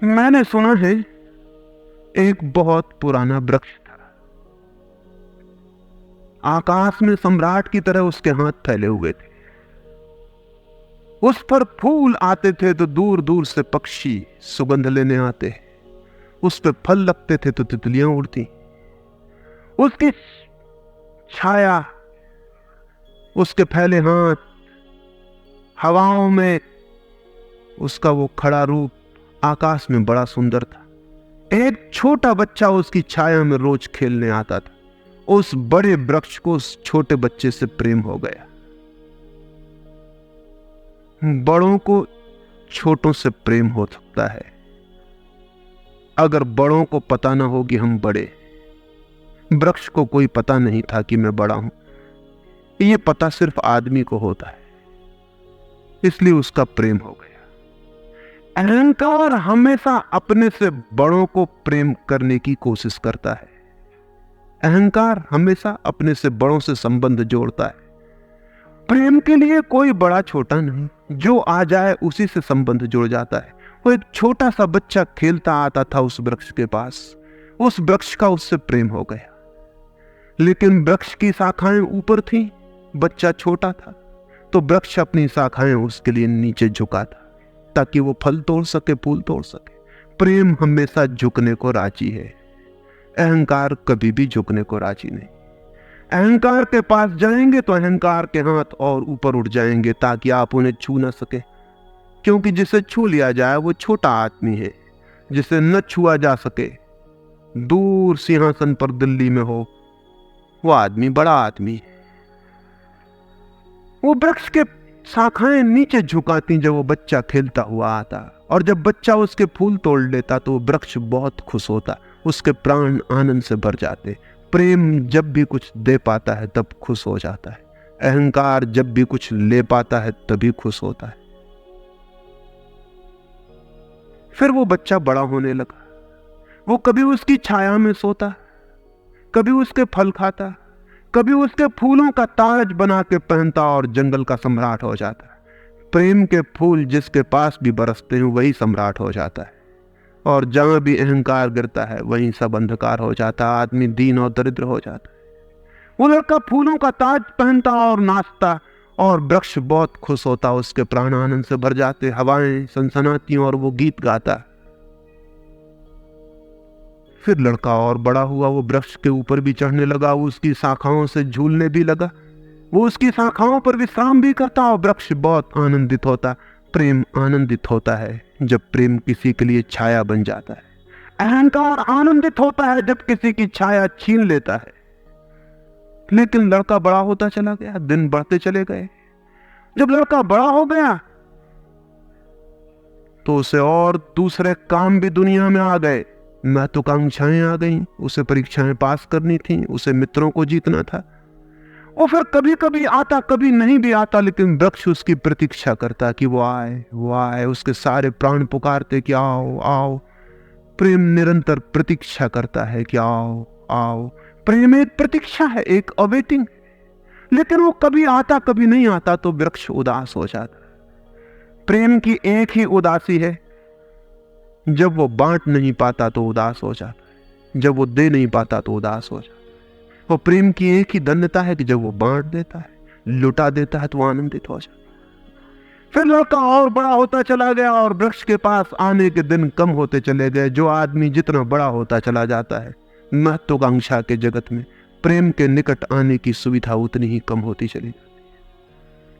मैंने सुना है एक बहुत पुराना वृक्ष था। आकाश में सम्राट की तरह उसके हाथ फैले हुए थे। उस पर फूल आते थे तो दूर दूर से पक्षी सुगंध लेने आते। उस पर फल लगते थे तो तितलियां उड़ती। उसकी छाया, उसके फैले हाथ, हवाओं में उसका वो खड़ा रूप आकाश में बड़ा सुंदर था। एक छोटा बच्चा उसकी छाया में रोज खेलने आता था। उस बड़े वृक्ष को उस छोटे बच्चे से प्रेम हो गया। बड़ों को छोटों से प्रेम हो सकता है अगर बड़ों को पता ना हो कि हम बड़े। वृक्ष को कोई पता नहीं था कि मैं बड़ा हूं। ये पता सिर्फ आदमी को होता है, इसलिए उसका प्रेम हो गया। अहंकार हमेशा अपने से बड़ों को प्रेम करने की कोशिश करता है। अहंकार हमेशा अपने से बड़ों से संबंध जोड़ता है। प्रेम के लिए कोई बड़ा छोटा नहीं, जो आ जाए उसी से संबंध जुड़ जाता है। वो एक छोटा सा बच्चा खेलता आता था उस वृक्ष के पास। उस वृक्ष का उससे प्रेम हो गया, लेकिन वृक्ष की शाखाएं ऊपर थीं, बच्चा छोटा था, तो वृक्ष अपनी शाखाएं उसके लिए नीचे झुका था ताकि वो फल तोड़ सके, फूल तोड़ सके। प्रेम हमेशा झुकने को राजी है, अहंकार कभी भी झुकने को राजी नहीं। अहंकार के पास जाएंगे तो अहंकार के हाथ और ऊपर उठ जाएंगे ताकि आप उन्हें छू ना सके, क्योंकि जिसे छू लिया जाए वो छोटा आदमी है। जिसे न छुआ जा सके, दूर सिंहासन पर दिल्ली में हो, वो आदमी बड़ा आदमी है। वो वृक्ष के शाखाएं नीचे झुकाती जब वो बच्चा खेलता हुआ आता, और जब बच्चा उसके फूल तोड़ लेता तो वो वृक्ष बहुत खुश होता। उसके प्राण आनंद से भर जाते। प्रेम जब भी कुछ दे पाता है तब खुश हो जाता है। अहंकार जब भी कुछ ले पाता है तभी खुश होता है। फिर वो बच्चा बड़ा होने लगा। वो कभी उसकी छाया में सोता, कभी उसके फल खाता, कभी उसके फूलों का ताज बना के पहनता और जंगल का सम्राट हो जाता। प्रेम के फूल जिसके पास भी बरसते हैं वही सम्राट हो जाता है, और जहां भी अहंकार गिरता है वहीं सब अंधकार हो जाता। आदमी दीन और दरिद्र हो जाता है। वो लड़का फूलों का ताज पहनता और नाचता, और वृक्ष बहुत खुश होता। उसके प्राण आनंद से भर जाते, हवाएं सनसनाती और वो गीत गाता। फिर लड़का और बड़ा हुआ। वो वृक्ष के ऊपर भी चढ़ने लगा, वो उसकी शाखाओं से झूलने भी लगा, वो उसकी शाखाओं पर विश्राम भी करता, और वृक्ष बहुत आनंदित होता। प्रेम आनंदित होता है जब प्रेम किसी के लिए छाया बन जाता है। अहंकार आनंदित होता है जब किसी की छाया छीन लेता है। लेकिन लड़का बड़ा होता चला गया, दिन बढ़ते चले गए। जब लड़का बड़ा हो गया तो उसे और दूसरे काम भी दुनिया में आ गए। महत्वाकांक्षाएं आ गईं, उसे परीक्षाएं पास करनी थी, उसे मित्रों को जीतना था। और फिर कभी कभी आता, कभी नहीं भी आता, लेकिन वृक्ष उसकी प्रतीक्षा करता कि वो आए, वो आए। उसके सारे प्राण पुकारते कि आओ आओ। प्रेम निरंतर प्रतीक्षा करता है कि आओ आओ। प्रेम एक प्रतीक्षा है, एक अवेटिंग। लेकिन वो कभी आता, कभी नहीं आता, तो वृक्ष उदास हो जाता। प्रेम की एक ही उदासी है, जब वो बांट नहीं पाता तो उदास हो जाता है, जब वो दे नहीं पाता तो उदास हो जाता है। वो प्रेम की एक ही धन्यता है कि जब वो बांट देता है, लुटा देता है, तो आनंदित हो जाता है। फिर लड़का और बड़ा होता चला गया, और वृक्ष के पास आने के दिन कम होते चले गए। जो आदमी जितना बड़ा होता चला जाता है, महत्वाकांक्षा के जगत में प्रेम के निकट आने की सुविधा उतनी ही कम होती चली जाती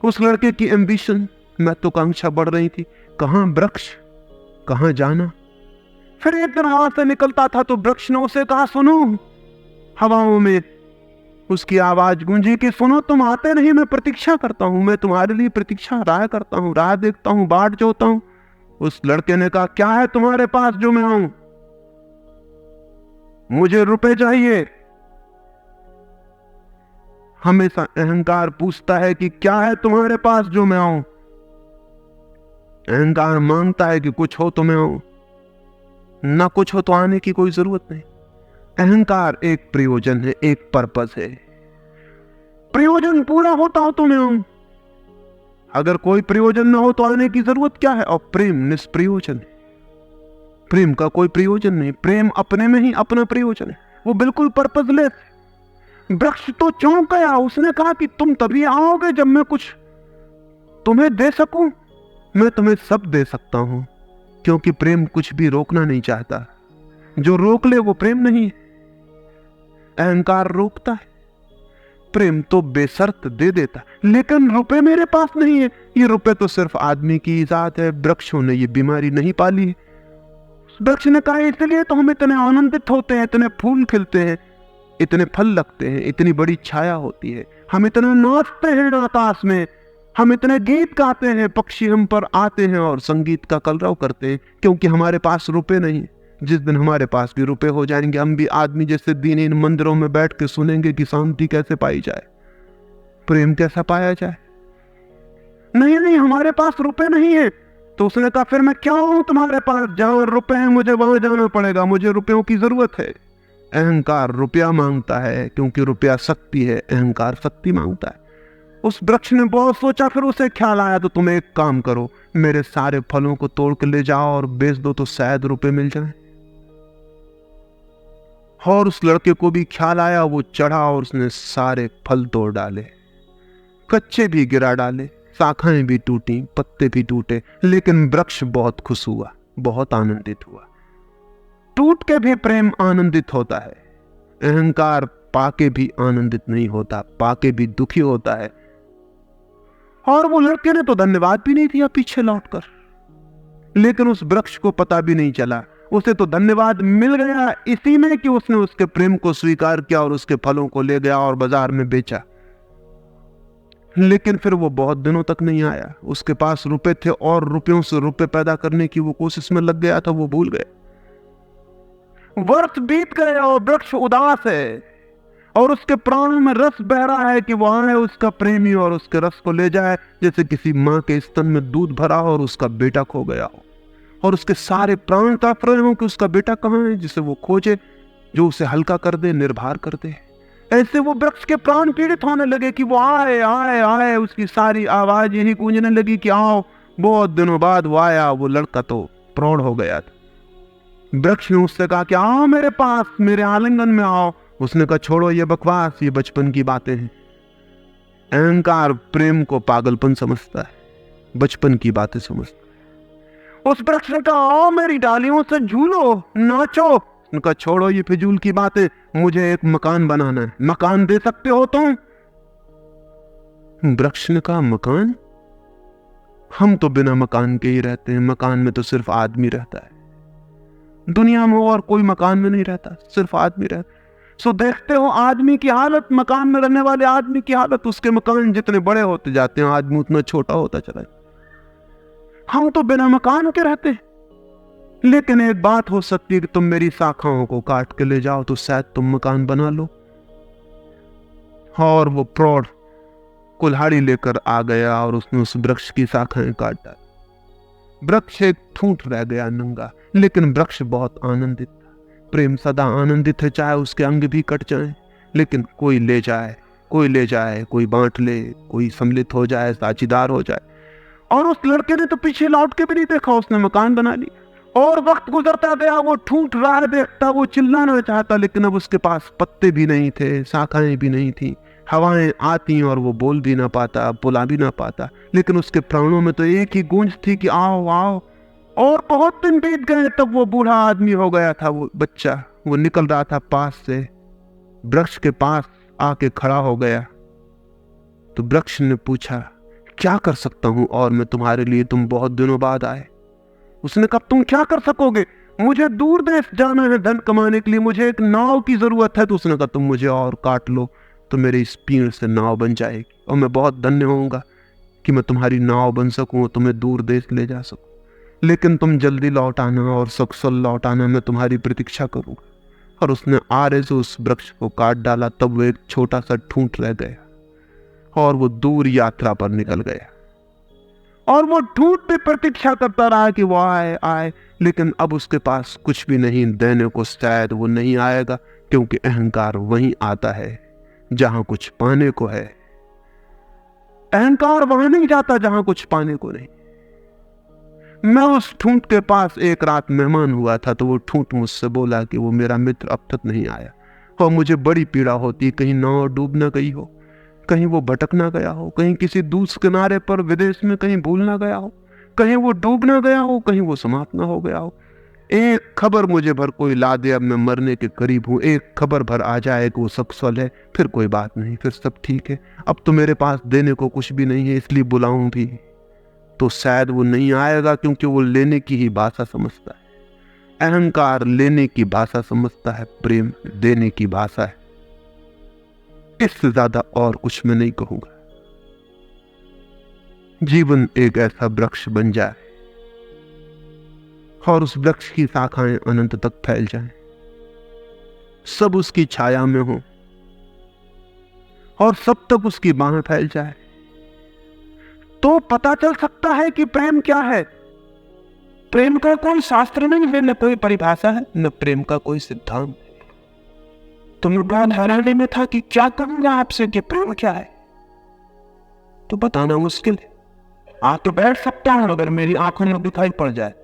है। उस लड़के की एम्बिशन, महत्वाकांक्षा बढ़ रही थी। कहां वृक्ष, कहां जाना। फिर एक दिन हवा से निकलता था तो वृक्ष ने उसे कहा, सुनो। हवाओं में उसकी आवाज गूंजी कि सुनो, तुम आते नहीं, मैं प्रतीक्षा करता हूं, मैं तुम्हारे लिए प्रतीक्षा राह करता हूं, राह देखता हूं, बाट जोता हूं। उस लड़के ने कहा, क्या है तुम्हारे पास जो मैं आऊं? मुझे रुपए चाहिए। हमेशा अहंकार पूछता है कि क्या है तुम्हारे पास जो मैं आऊं। अहंकार मांगता है कि कुछ हो तो मैं आऊं, ना कुछ हो तो आने की कोई जरूरत नहीं। अहंकार एक प्रयोजन है, एक पर्पस है। प्रयोजन पूरा होता हो तो मैं आऊं, अगर कोई प्रयोजन ना हो तो आने की जरूरत क्या है। और प्रेम निष्प्रयोजन है। प्रेम का कोई प्रयोजन नहीं, प्रेम अपने में ही अपना प्रयोजन है, वो बिल्कुल पर्पजलेस। वृक्ष तो चौंक गया, उसने कहा कि तुम तभी आओगे जब मैं कुछ तुम्हें दे सकूं। मैं तुम्हें सब दे सकता हूं, क्योंकि प्रेम कुछ भी रोकना नहीं चाहता। जो रोक ले वो प्रेम नहीं है। अहंकार रोकता है, प्रेम तो बेशर्त दे देता। लेकिन रुपए मेरे पास नहीं है, ये रुपए तो सिर्फ आदमी की इजाद है, वृक्षों ने ये बीमारी नहीं पाली है। वृक्ष ने कहा इसलिए तो हम इतने आनंदित होते हैं, इतने फूल खिलते हैं, इतने फल लगते हैं, इतनी बड़ी छाया होती है, हम इतना नाचते हैं आकाश में, हम इतने गीत गाते हैं, पक्षी हम पर आते हैं और संगीत का कलरव करते हैं, क्योंकि हमारे पास रुपए नहीं। जिस दिन हमारे पास भी रुपए हो जाएंगे, हम भी आदमी जैसे दीनहीन मंदिरों में बैठ के सुनेंगे कि शांति कैसे पाई जाए, प्रेम कैसा पाया जाए। नहीं नहीं, हमारे पास रुपए नहीं है। तो उसने कहा फिर मैं क्या हूं तुम्हारे पास, जहां रुपए हैं मुझे वहां जाना पड़ेगा, मुझे रुपयों की जरूरत है। अहंकार रुपया मांगता है, क्योंकि रुपया शक्ति है, अहंकार शक्ति मांगता है। उस वृक्ष ने बहुत सोचा, फिर उसे ख्याल आया तो तुम एक काम करो, मेरे सारे फलों को तोड़ के ले जाओ और बेच दो तो शायद रुपए मिल जाएं। और उस लड़के को भी ख्याल आया, वो चढ़ा और उसने सारे फल तोड़ डाले, कच्चे भी गिरा डाले, शाखाएं भी टूटी, पत्ते भी टूटे, लेकिन वृक्ष बहुत खुश हुआ, बहुत आनंदित हुआ। टूट के भी प्रेम आनंदित होता है, अहंकार पाके भी आनंदित नहीं होता, पाके भी दुखी होता है। और वो लड़के ने तो धन्यवाद भी नहीं दिया पीछे लौटकर, लेकिन उस वृक्ष को पता भी नहीं चला, उसे तो धन्यवाद मिल गया इसी में कि उसने उसके प्रेम को स्वीकार किया और उसके फलों को ले गया और बाजार में बेचा। लेकिन फिर वो बहुत दिनों तक नहीं आया। उसके पास रुपए थे और रुपयों से रुपए पैदा करने की वो कोशिश में लग गया था, वो भूल गए। वर्ष बीत गए और वृक्ष उदास है और उसके प्राणों में रस बह रहा है कि वो आए उसका प्रेमी और उसके रस को ले जाए, जैसे किसी माँ के स्तन में दूध भरा हो और उसका बेटा खो गया हो, और उसके सारे प्राण तड़प रहे हो कि उसका बेटा कहाँ है, जिसे वो खोजे, जो उसे हल्का कर दे, निर्भर कर दे। ऐसे वो वृक्ष के प्राण पीड़ित होने लगे कि वो आए आए आए, उसकी सारी आवाज यही गूंजने लगी कि आओ। बहुत दिनों बाद वो आया, वो लड़का तो प्रौढ़ हो गया था। वृक्ष ने उससे कहा कि आओ मेरे पास, मेरे आलिंगन में आओ। उसने कहा छोड़ो ये बकवास, ये बचपन की बातें हैं। अहंकार प्रेम को पागलपन समझता है, बचपन की बातें समझता है। उस वृक्ष ने कहा आओ मेरी डालियों से झूलो, नाचो। उनका छोड़ो ये फिजूल की बातें, मुझे एक मकान बनाना है, मकान दे सकते हो तुम? वृक्ष ने कहा मकान? हम तो बिना मकान के ही रहते हैं, मकान में तो सिर्फ आदमी रहता है, दुनिया में और कोई मकान में नहीं रहता, सिर्फ आदमी रहता है। सो देखते हो आदमी की हालत, मकान में रहने वाले आदमी की हालत, उसके मकान जितने बड़े होते जाते हैं आदमी उतना छोटा होता चला जाता। हम तो बिना मकान के रहते हैं। लेकिन एक बात हो सकती है कि तुम मेरी शाखाओं को काट के ले जाओ तो शायद तुम मकान बना लो। और वो प्रौढ़ कुल्हाड़ी लेकर आ गया और उसने उस वृक्ष की शाखाएं काट डाली। वृक्ष एक ठूंठ रह गया नंगा, लेकिन वृक्ष बहुत आनंदित था। प्रेम सदा आनंदित है, चाहे उसके अंग भी कट जाएं, लेकिन कोई ले जाए, कोई ले जाए, कोई बांट ले, कोई सम्मिलित हो जाए, साझीदार हो जाए। और उस लड़के ने तो पीछे लौट के भी नहीं देखा, उसने मकान बना ली। और वक्त गुजरता गया, वो ठूंठ राह देखता, वो चिल्लाना चाहता, लेकिन अब उसके पास पत्ते भी नहीं थे, शाखाएं भी नहीं थी, हवाएं आती और वो बोल भी ना पाता, बुला भी ना पाता। लेकिन उसके प्राणों में तो एक ही गूंज थी कि आओ आओ। और बहुत दिन बीत गए, तब वो बूढ़ा आदमी हो गया था। वो बच्चा, वो निकल रहा था पास से, वृक्ष के पास आके खड़ा हो गया। तो वृक्ष ने पूछा क्या कर सकता हूं और मैं तुम्हारे लिए, तुम बहुत दिनों बाद आए। उसने कहा तुम क्या कर सकोगे, मुझे दूर देश जाना है धन कमाने के लिए, मुझे एक नाव की जरूरत है। तो उसने कहा तुम मुझे और काट लो तो मेरे इस पीड़ से नाव बन जाएगी और मैं बहुत धन्य होऊंगा कि मैं तुम्हारी नाव बन सकूं, तुम्हें दूर देश ले जा सकूं। लेकिन तुम जल्दी लौट आना और सकुशल लौट आना, मैं तुम्हारी प्रतीक्षा करूंगा। और उसने आरे से उस वृक्ष को काट डाला। तब वो एक छोटा सा ठूंठ रह गया और वो दूर यात्रा पर निकल गया। और वो ठूंठ भी प्रतीक्षा करता रहा कि वो आए आए, लेकिन अब उसके पास कुछ भी नहीं देने को, शायद वो नहीं आएगा, क्योंकि अहंकार वहीं आता है जहां कुछ पाने को है। अहंकार वहां नहीं जाता जहां कुछ पाने को नहीं। मैं उस ठूंठ के पास एक रात मेहमान हुआ था, तो वो ठूंठ मुझसे बोला कि वो मेरा मित्र अब तक नहीं आया। और मुझे बड़ी पीड़ा होती, कहीं नाव डूब ना गई हो, कहीं वो भटक ना गया हो, कहीं किसी दूसरे किनारे पर विदेश में कहीं भूल ना गया हो, कहीं वो डूब ना गया हो, कहीं वो समाप्त ना हो गया हो। एक खबर मुझे भर कोई ला दे, अब मैं मरने के करीब हूं, एक खबर भर आ जाए कि वो सकुशल है, फिर कोई बात नहीं, फिर सब ठीक है। अब तो मेरे पास देने को कुछ भी नहीं है, इसलिए बुलाऊं भी तो शायद वो नहीं आएगा, क्योंकि वो लेने की ही भाषा समझता है। अहंकार लेने की भाषा समझता है, प्रेम देने की भाषा है। इससे ज्यादा और कुछ मैं नहीं कहूंगा। जीवन एक ऐसा वृक्ष बन जाए और उस वृक्ष की शाखाएं अनंत तक फैल जाएं, सब उसकी छाया में हो और सब तक उसकी बाहें फैल जाए, तो पता चल सकता है कि प्रेम क्या है। प्रेम का कोई शास्त्र नहीं है, न कोई परिभाषा है, न प्रेम का कोई सिद्धांत। तुम बहुत हैरानी में था कि क्या कहूंगा आपसे कि प्रेम क्या है, तो बताना मुश्किल है। आ तो बैठ सकता हूं, अगर मेरी आंखों में दिखाई पड़ जाए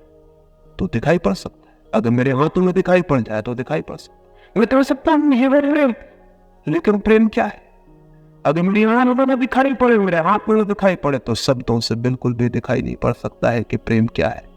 तो दिखाई पड़ सकता है, अगर मेरे हाथों में दिखाई पड़ जाए तो दिखाई पड़ सकता है। मैं कह सकता हूं लेकिन प्रेम क्या है? अगर मेरी आंखों में दिखाई पड़े, मेरे हाथ में दिखाई पड़े, तो शब्दों से बिल्कुल भी दिखाई नहीं पड़ सकता है कि प्रेम क्या है।